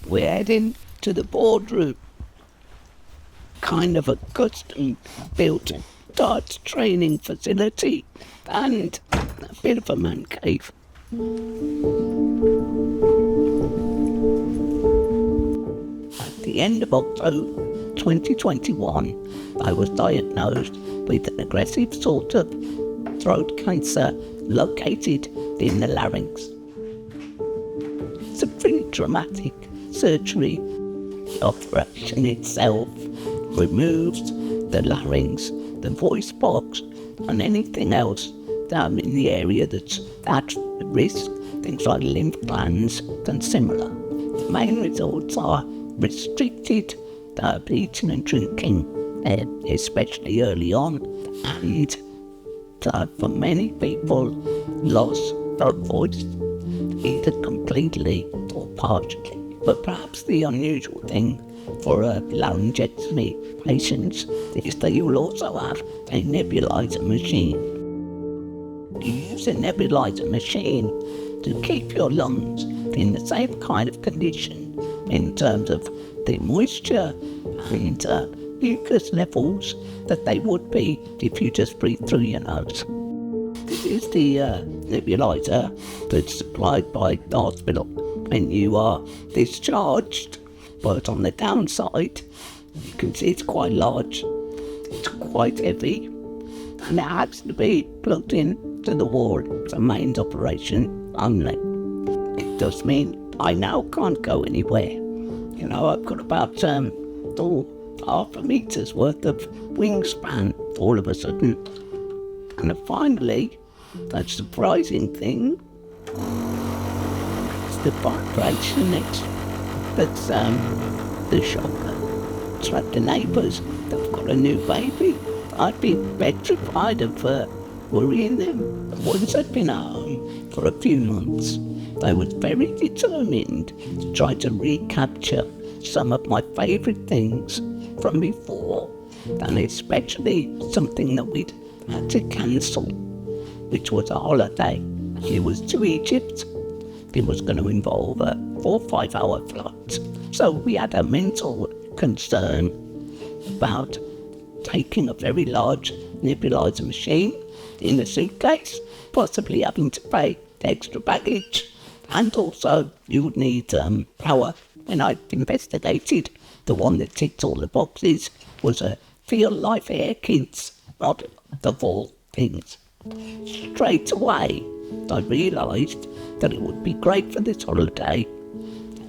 We're heading to the boardroom. Kind of a custom-built darts training facility and a bit of a man cave. At the end of October 2021, I was diagnosed with an aggressive sort of throat cancer located in the larynx. It's a pretty dramatic surgery. The operation itself removes the larynx, the voice box, and anything else down in the area that's at risk, things like lymph glands and similar. The main results are restricted eating and drinking, especially early on, and for many people, loss of voice, either completely or partially. But perhaps the unusual thing for laryngectomy patients is that you'll also have a nebulizer machine. You use a nebulizer machine to keep your lungs in the same kind of condition in terms of the moisture and mucus levels that they would be if you just breathe through your nose. This is the nebulizer that's supplied by the hospital when you are discharged, but on the downside, you can see it's quite large, it's quite heavy, and it has to be plugged in to the wall. It's a mains operation only. It does mean I now can't go anywhere. You know, I've got about half a meter's worth of wingspan all of a sudden. And then finally, that surprising thing, it's the vibration that's the shocker. It's like the neighbours, they've got a new baby. I'd be petrified of worrying them. Once I'd been home for a few months, I was very determined to try to recapture some of my favourite things from before, and especially something that we'd had to cancel, which was a holiday. It was to Egypt. It was going to involve a 4 or 5 hour flight. So we had a mental concern about taking a very large nebulizer machine in a suitcase, possibly having to pay extra baggage, and also you would need power. When I investigated, the one that ticked all the boxes was a Feel Life Air Kids model of all things. Straight away, I realised that it would be great for this holiday,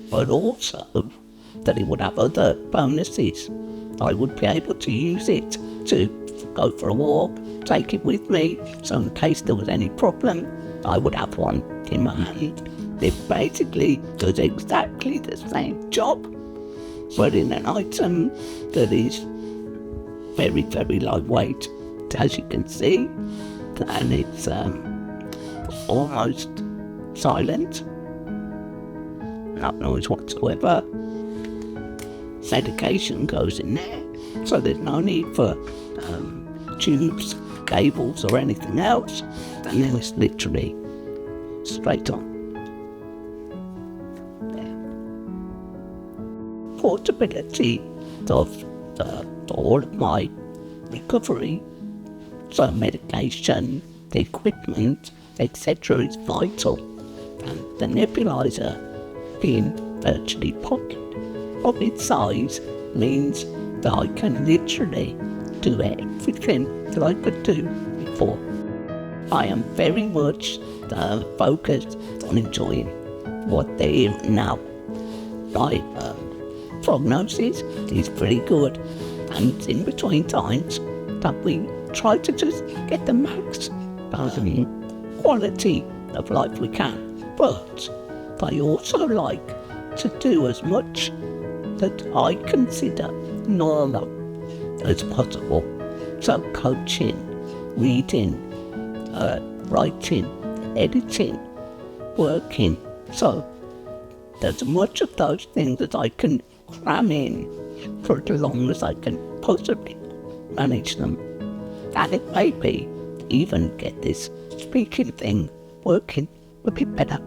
but also that it would have other bonuses. I would be able to use it to go for a walk, take it with me, so in case there was any problem, I would have one in my hand. It basically does exactly the same job, but in an item that is very, very lightweight, as you can see, and it's almost silent, no noise whatsoever. Medication goes in there, so there's no need for tubes, cables or anything else, and then it's literally straight on. Portability of all of my recovery, so medication, the equipment, etc. is vital, and the nebulizer being virtually pocket size means that I can literally do everything that I could do before. I am very much focused on enjoying what there is now. My prognosis is pretty good, and in between times that we try to just get the max quality of life we can, but I also like to do as much that I consider normal as possible. So coaching, reading, writing, editing, working. So there's much of those things that I can cram in for as long as I can possibly manage them. And it may be even get this speaking thing working a bit better.